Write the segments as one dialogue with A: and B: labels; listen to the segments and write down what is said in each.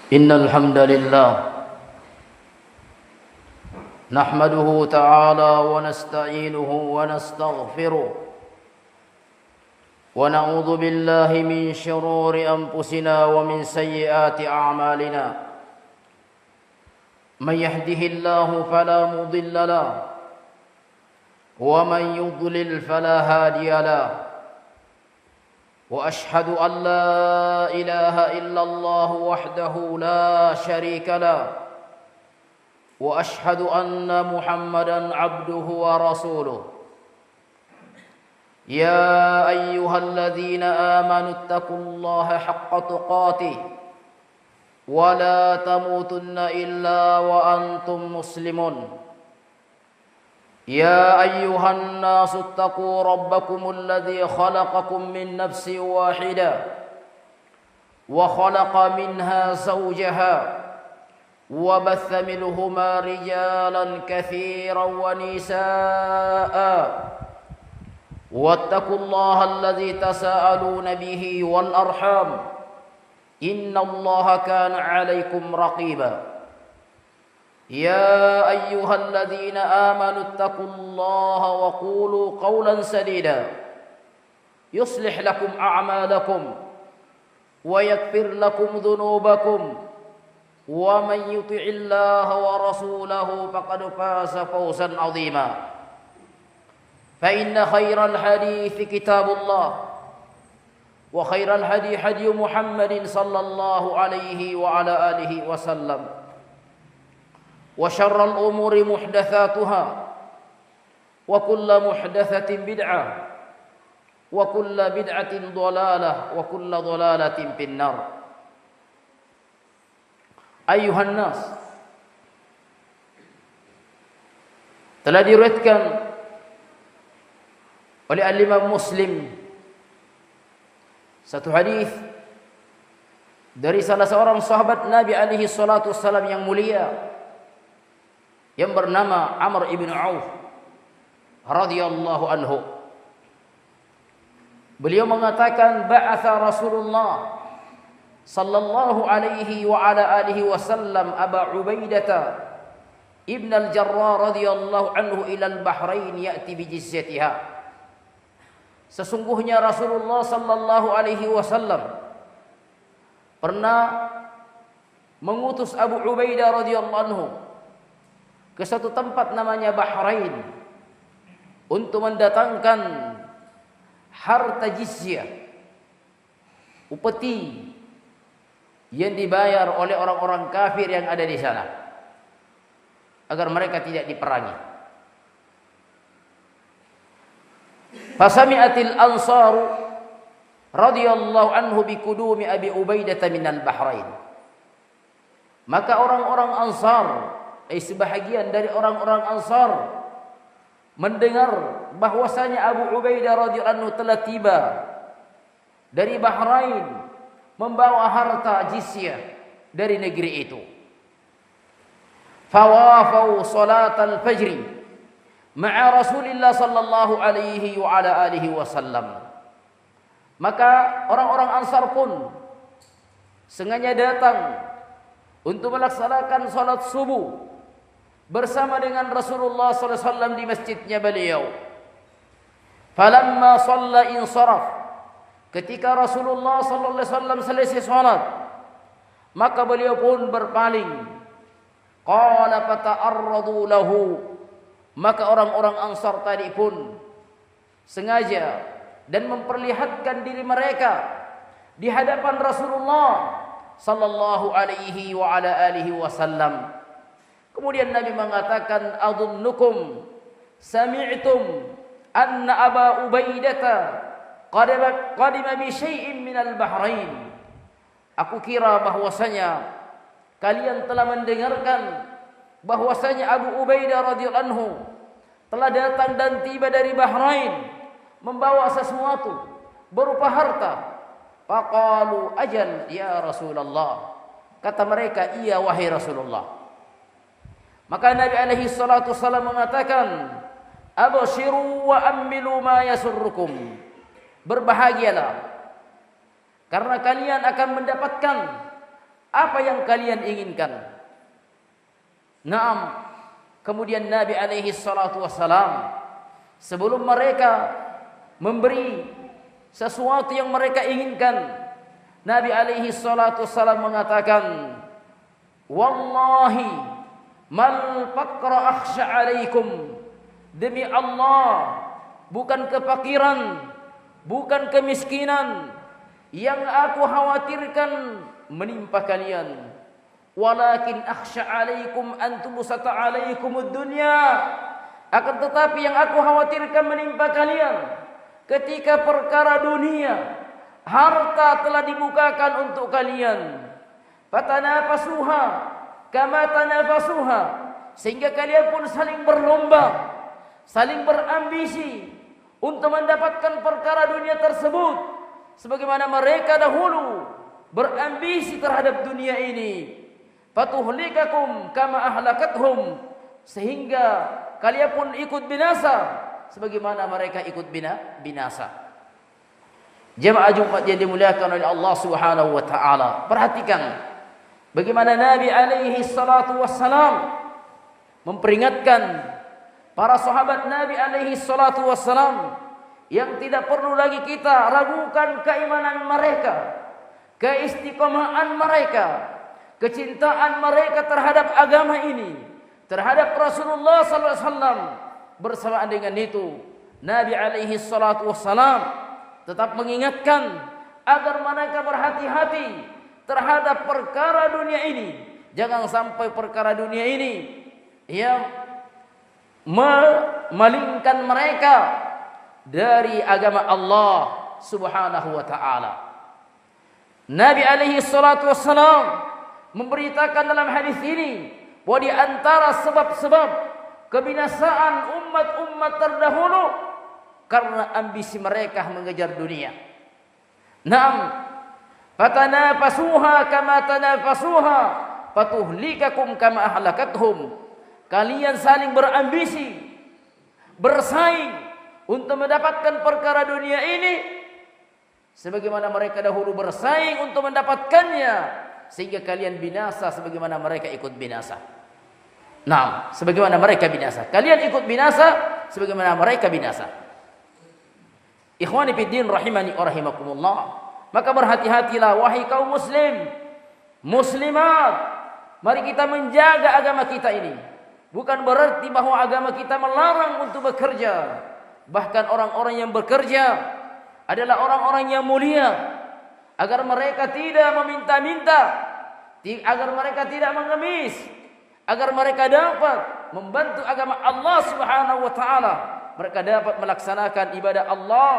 A: إن الحمد لله نحمده تعالى ونستعينه ونستغفره ونعوذ بالله من شرور أنفسنا ومن سيئات أعمالنا من يهده الله فلا مضل له ومن يضلل فلا هادي له وأشهد أن لا إله إلا الله وحده لا شريك له وأشهد أن محمدا عبده ورسوله يا أيها الذين آمنوا اتقوا الله حق تقاته ولا تموتن إلا وأنتم مسلمون يا أيها الناس اتقوا ربكم الذي خلقكم من نفس واحدة وخلق منها زوجها وبث منهما رجالا كثيرا ونساء واتقوا الله الذي تساءلون به والأرحام إن الله كان عليكم رقيبا يا أيها الذين آمنوا اتقوا الله وقولوا قولا سديدا يصلح لكم أعمالكم ويغفر لكم ذنوبكم ومن يطع الله ورسوله فقد فاز فوزا عظيما فإن خير الحديث كتاب الله وخير الهدي هدي محمد صلى الله عليه وعلى آله وسلم وشر الأمور محدثاتها وكل محدثة بدعة وكل بدعة ضلالة وكل ضلالة في النار أيها الناس telah diriwayatkan oleh Al-Imam Muslim satu hadis dari salah seorang sahabat Nabi alaihi salatu wassalam yang mulia yang bernama Amr ibn Auf radhiyallahu anhu. Beliau mengatakan ba'atha Rasulullah sallallahu alaihi wa ala alihi wasallam Aba Ubaidah ibn al-Jarrah radhiyallahu anhu ila al-Bahrain ya'ti bi jizyatiha. Sesungguhnya Rasulullah sallallahu alaihi wasallam pernah mengutus Abu Ubaidah radhiyallahu anhu ke satu tempat namanya Bahrain untuk mendatangkan harta jizyah, upeti yang dibayar oleh orang-orang kafir yang ada di sana agar mereka tidak diperangi. Fasami'atil ansaru radhiyallahu anhu biqudumi Abi Ubaidah minal Bahrain. Maka orang-orang Ansar, sebahagian dari orang-orang Ansar mendengar bahwasanya Abu Ubaidah radhiyallahu anhu telah tiba dari Bahrain membawa harta jizyah dari negeri itu. Fawafau salatal fajri ma'a Rasulillah sallallahu alaihi wa ala alihi wasallam. Maka orang-orang Ansar pun sengaja datang untuk melaksanakan salat subuh bersama dengan Rasulullah sallallahu alaihi wasallam di masjidnya beliau. Falamma shalla insaraf, ketika Rasulullah sallallahu alaihi wasallam selesai salat, maka beliau pun berpaling. Qala fata'arradu lahu, maka orang-orang Ansar tadi pun sengaja dan memperlihatkan diri mereka di hadapan Rasulullah sallallahu alaihi wa ala alihi wasallam. Kemudian Nabi mengatakan, "Adunnukum sami'tum anna Aba Ubaidah qadima bi syai'in minal Bahrain." Aku kira bahwasanya kalian telah mendengarkan bahwasanya Abu Ubaidah radhiyallahu anhu telah datang dan tiba dari Bahrain membawa sesuatu berupa harta. Faqalu ajal ya Rasulullah. Kata mereka, iya wahai Rasulullah. Maka Nabi alaihi salatu wasallam mengatakan, "Abshiru wa ammilu ma yasurrukum." Berbahagialah karena kalian akan mendapatkan Apa yang kalian inginkan? Naam. Kemudian Nabi alaihi salatu wassalam, sebelum mereka memberi sesuatu yang mereka inginkan, Nabi alaihi salatu wassalam mengatakan, wallahi mal faqra akhsha alaikum. Demi Allah, bukan kefakiran, bukan kemiskinan yang aku khawatirkan menimpa kalian, walakin akhsha alaikum an tubsata alaikumud dunya. Akan tetapi yang aku khawatirkan menimpa kalian ketika perkara dunia, harta telah dibukakan untuk kalian. Fatanafasuha kama tanafasuha, sehingga kalian pun saling berlomba, saling berambisi untuk mendapatkan perkara dunia tersebut, sebagaimana mereka dahulu berambisi terhadap dunia ini. Fatuhlikakum kama ahlakathum, sehingga kalian pun ikut binasa sebagaimana mereka ikut binasa. Jemaah Jumat yang dimuliakan oleh Allah Subhanahu wa taala, perhatikan bagaimana Nabi alaihi salatu wassalam memperingatkan para sahabat Nabi alaihi salatu wassalam yang tidak perlu lagi kita ragukan keimanan mereka, keistiqomahan mereka, kecintaan mereka terhadap agama ini, terhadap Rasulullah sallallahu alaihi wasallam. Bersamaan dengan itu, Nabi alaihi salatu wassalam tetap mengingatkan agar mereka berhati-hati terhadap perkara dunia ini. Jangan sampai perkara dunia ini yang memalingkan mereka dari agama Allah Subhanahu wa taala. Nabi alaihi salatu wassalam memberitakan dalam hadis ini bahwa di antara sebab-sebab kebinasaan umat-umat terdahulu karena ambisi mereka mengejar dunia. Naam, fatanafasuha kama tanafasuha fatuhlikakum kama ahlakathum. Kalian saling berambisi, bersaing untuk mendapatkan perkara dunia ini sebagaimana mereka dahulu bersaing untuk mendapatkannya, sehingga kalian binasa sebagaimana mereka ikut binasa. Naam, sebagaimana mereka binasa, kalian ikut binasa sebagaimana mereka binasa. Ikhwani fiddin rahimani wa rahimakumullah. Maka berhati-hatilah wahai kaum muslim, muslimat. Mari kita menjaga agama kita ini. Bukan berarti bahwa agama kita melarang untuk bekerja. Bahkan orang-orang yang bekerja adalah orang-orang yang mulia. Agar mereka tidak meminta-minta, agar mereka tidak mengemis, agar mereka dapat membantu agama Allah Subhanahu wa taala. Mereka dapat melaksanakan ibadah Allah,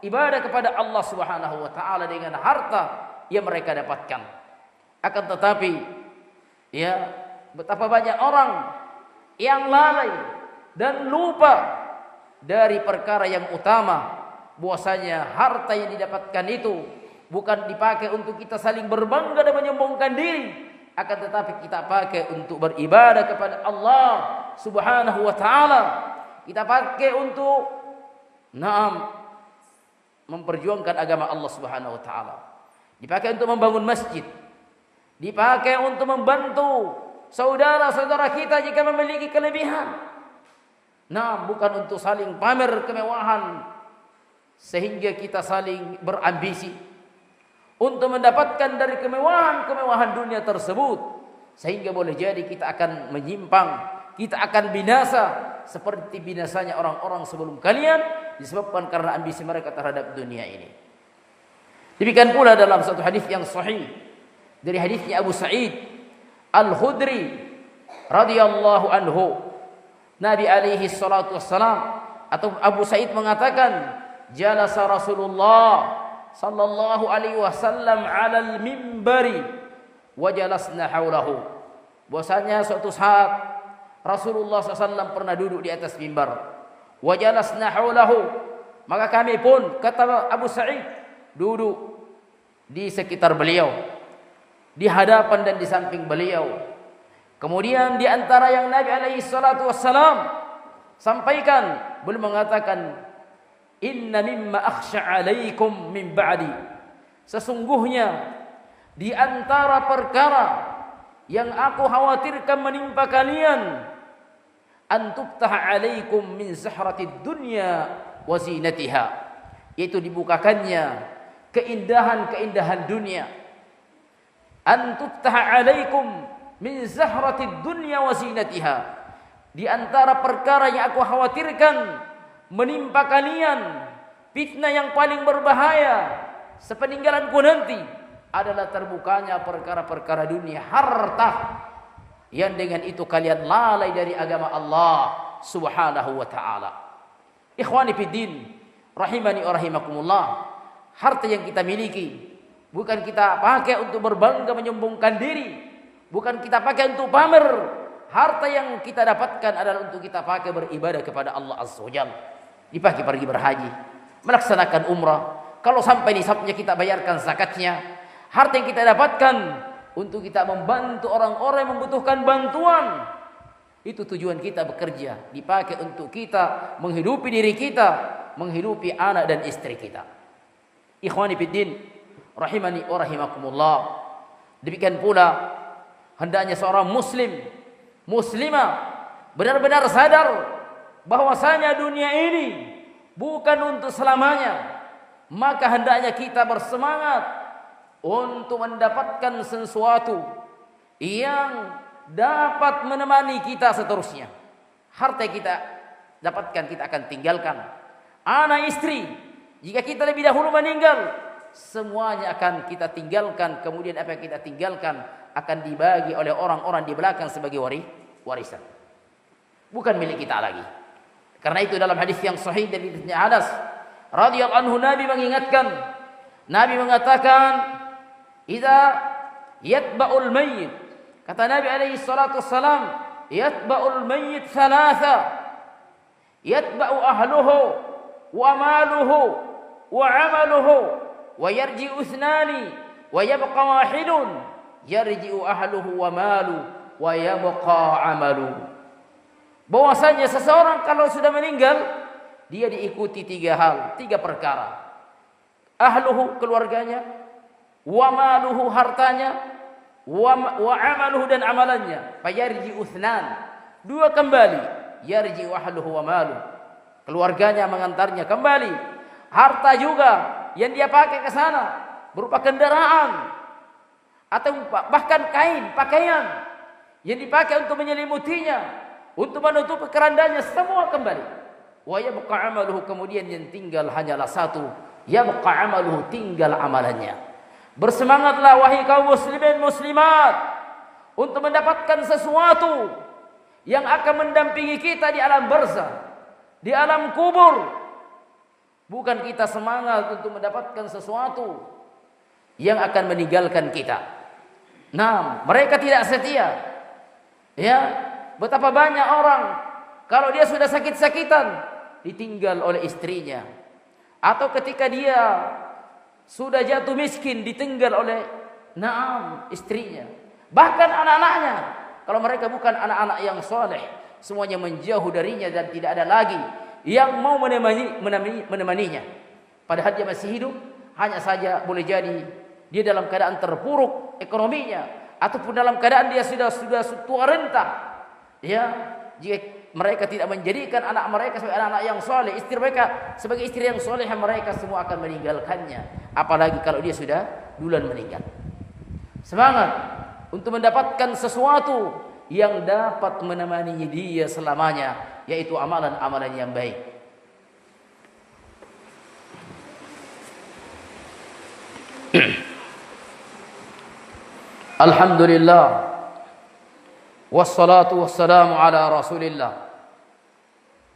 A: ibadah kepada Allah Subhanahu wa taala dengan harta yang mereka dapatkan. Akan tetapi, ya, betapa banyak orang yang lalai dan lupa dari perkara yang utama, bahwasanya harta yang didapatkan itu bukan dipakai untuk kita saling berbangga dan menyombongkan diri, akan tetapi kita pakai untuk beribadah kepada Allah Subhanahu wa taala. Kita pakai untuk memperjuangkan agama Allah Subhanahu wa taala. Dipakai untuk membangun masjid. Dipakai untuk membantu saudara-saudara kita jika memiliki kelebihan. Bukan untuk saling pamer kemewahan sehingga kita saling berambisi untuk mendapatkan dari kemewahan-kemewahan dunia tersebut, sehingga boleh jadi kita akan menyimpang, kita akan binasa seperti binasanya orang-orang sebelum kalian disebabkan karena ambisi mereka terhadap dunia ini. Demikian pula dalam satu hadis yang sahih dari hadisnya Abu Sa'id Al-Khudri radhiyallahu anhu, Nabi alaihi salatu wassalam atau Abu Sa'id mengatakan, jalasa Rasulullah sallallahu alaihi wasallam 'alal mimbari wa jalasna haulahu. Bahwasanya suatu saat Rasulullah SAW pernah duduk di atas mimbar. Wa jalasna haulahu, maka kami pun, kata Abu Sa'id, duduk di sekitar beliau, di hadapan dan di samping beliau. Kemudian di antara yang Nabi alaihi salatu wassalam sampaikan, beliau mengatakan, inna mimma akhsha alaikum min ba'di. Sesungguhnya di antara perkara yang aku khawatirkan menimpa kalian, an tuftaha alaikum min zahratid dunya wa zinatiha, yaitu dibukakannya keindahan-keindahan dunia. An tuftaha alaikum min zahratid dunya wa zinatiha, di antara perkara yang aku khawatirkan menimpa kalian, fitnah yang paling berbahaya sepeninggalanku nanti adalah terbukanya perkara-perkara dunia, harta yang dengan itu kalian lalai dari agama Allah Subhanahu wa taala. Ikhwani fiddin, rahimani wa rahimakumullah, harta yang kita miliki bukan kita pakai untuk berbangga menyombongkan diri, bukan kita pakai untuk pamer. Harta yang kita dapatkan adalah untuk kita pakai beribadah kepada Allah Azza wa Jalla. Dipakai pergi berhaji, melaksanakan umrah. Kalau sampai nisabnya kita bayarkan zakatnya. Harta yang kita dapatkan untuk kita membantu orang-orang yang membutuhkan bantuan. Itu tujuan kita bekerja. Dipakai untuk kita menghidupi diri kita, menghidupi anak dan istri kita. Ikhwani fiddin, rahimani wa rahimakumullah. Demikian pula hendaknya seorang muslim, muslimah benar-benar sadar bahwasanya dunia ini bukan untuk selamanya. Maka hendaknya kita bersemangat untuk mendapatkan sesuatu yang dapat menemani kita seterusnya. Harta yang kita dapatkan kita akan tinggalkan. Anak istri, jika kita lebih dahulu meninggal, semuanya akan kita tinggalkan. Kemudian apa yang kita tinggalkan akan dibagi oleh orang-orang di belakang sebagai warisan. Bukan milik kita lagi. Karena itu dalam hadis yang sahih dari Anas radhiyallahu anhu, Nabi mengingatkan, Nabi mengatakan, "Idza yatba'ul mayyit," kata Nabi alaihi salatu wassalam, "yatba'ul mayyit thalatha, yatba'u ahluhu wa maluhu wa 'amaluhu wa yarji'u ithnani wa yabqa wahidun, yarji'u ahluhu wa maluhu wa yabqa 'amaluhu." Bahwasanya seseorang kalau sudah meninggal, dia diikuti tiga hal, tiga perkara. Ahluhu, keluarganya, wa maluhu, hartanya, wa amaluhu, dan amalannya. Fayarji uthnan, dua kembali. Yarji ahluhu wa maluhu, keluarganya mengantarnya kembali. Harta juga yang dia pakai ke sana berupa kendaraan atau bahkan kain, pakaian yang dipakai untuk menyelimutinya, untuk menutupi kerandanya, semua kembali. Wa yabqa amaluhu, kemudian yang tinggal hanyalah satu, yabqa amaluhu, tinggal amalannya. Bersemangatlah wahai kaum muslimin muslimat untuk mendapatkan sesuatu yang akan mendampingi kita di alam barzah, di alam kubur. Bukan kita semangat untuk mendapatkan sesuatu yang akan meninggalkan kita. Nah, mereka tidak setia. Ya, betapa banyak orang kalau dia sudah sakit-sakitan ditinggal oleh istrinya, atau ketika dia sudah jatuh miskin ditinggal oleh istrinya, bahkan anak-anaknya. Kalau mereka bukan anak-anak yang soleh, semuanya menjauh darinya dan tidak ada lagi yang mau menemaninya. Padahal dia masih hidup, hanya saja boleh jadi dia dalam keadaan terpuruk ekonominya, ataupun dalam keadaan dia sudah tua renta. Ya, jika mereka tidak menjadikan anak mereka sebagai anak yang soleh, istri mereka sebagai istri yang soleh, mereka semua akan meninggalkannya. Apalagi kalau dia sudah duluan meninggal. Semangat untuk mendapatkan sesuatu yang dapat menemani dia selamanya, yaitu amalan-amalan yang baik. Alhamdulillah, wassalatu wassalamu ala Rasulillah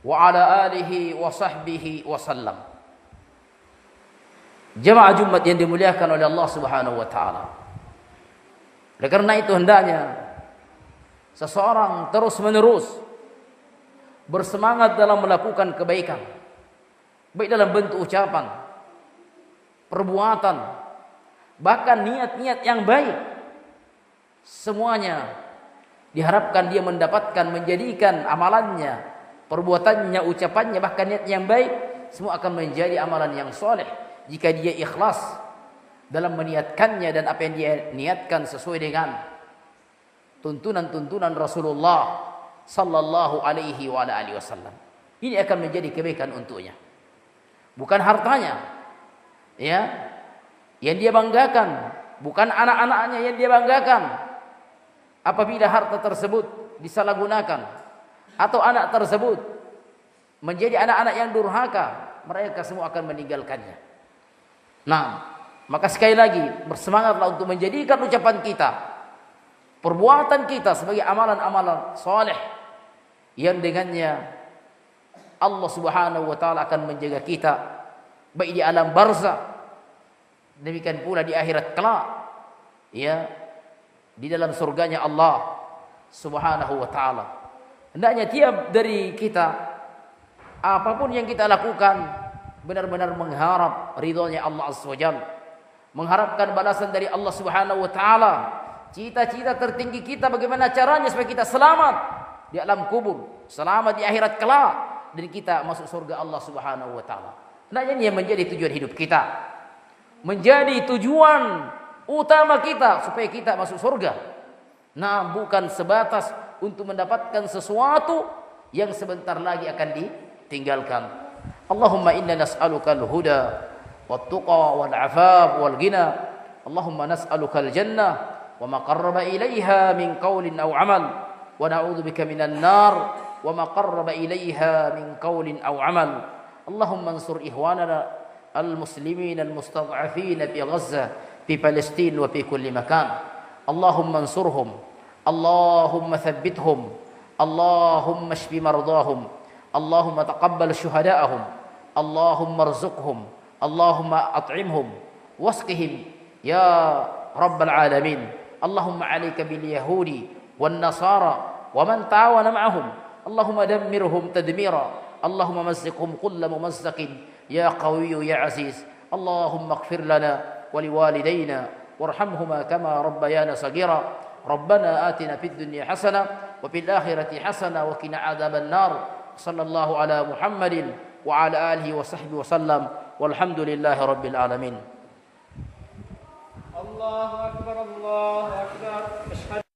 A: wa ala alihi wa sahbihi wasallam. Jemaah Jumat yang dimuliakan oleh Allah Subhanahu wa taala. Oleh karena itu hendaknya seseorang terus-menerus bersemangat dalam melakukan kebaikan, baik dalam bentuk ucapan, perbuatan, bahkan niat-niat yang baik. Semuanya diharapkan dia mendapatkan, menjadikan amalannya, perbuatannya, ucapannya, bahkan niat yang baik, semua akan menjadi amalan yang soleh jika dia ikhlas dalam meniatkannya dan apa yang dia niatkan sesuai dengan tuntunan-tuntunan Rasulullah sallallahu alaihi wa alihi wasallam. Ini akan menjadi kebaikan untuknya. Bukan hartanya, ya, yang dia banggakan, bukan anak-anaknya yang dia banggakan. Apabila harta tersebut disalahgunakan atau anak tersebut menjadi anak-anak yang durhaka, mereka semua akan meninggalkannya. Nah, maka sekali lagi bersemangatlah untuk menjadikan ucapan kita, perbuatan kita sebagai amalan-amalan soleh yang dengannya Allah Subhanahu wa taala akan menjaga kita baik di alam barzakh, demikian pula di akhirat kelak, ya, di dalam surganya Allah Subhanahu wa taala. Hendaknya tiap dari kita, apapun yang kita lakukan, benar-benar mengharap ridhonya Allah Azza wa Jalla, mengharapkan balasan dari Allah Subhanahu wa taala. Cita-cita tertinggi kita bagaimana caranya supaya kita selamat di alam kubur, selamat di akhirat kelak, dan kita masuk surga Allah Subhanahu wa taala. Hendaknya ini yang menjadi tujuan hidup kita, menjadi tujuan utama kita supaya kita masuk surga. Nah, bukan sebatas untuk mendapatkan sesuatu yang sebentar lagi akan ditinggalkan. Allahumma inna nas'aluka al-huda wat-tuqa wal-'afaf wal-ghina. Allahumma nas'aluka al-jannah wa ma qarraba ilaiha min qawlin aw 'amal, wa na'udzu bika minan nar wa ma qarraba ilaiha min qawlin aw 'amal. Allahumma ansur ihwanana al-muslimin al-mustad'afin fi Gaza, fi Palestin wa fi kulli makan. Allahumma ansurhum, Allahumma thabbithum, Allahumma shfi mardahum, Allahumma taqabbal syuhada'ahum, Allahumma arzuqhum, Allahumma at'imhum wasqihim ya rabbal alamin. Allahumma 'alaika bil yahudi wan nasara wa man ta'awana ma'ahum. Allahumma dammirhum tadmira, Allahumma mazziqhum kulla mumazzaqin ya qawiyyu ya aziz. Allahumma ighfir lana wa liwalidayna warhamhuma kama rabbayana saghira. Rabbana atina fid dunya hasanah wa fil akhirati hasanah wa qina adzaban nar. Sallallahu ala Muhammadin wa ala alihi wa sahbihi wasallam walhamdulillahi rabbil alamin. Allahu akbar, Allahu akbar.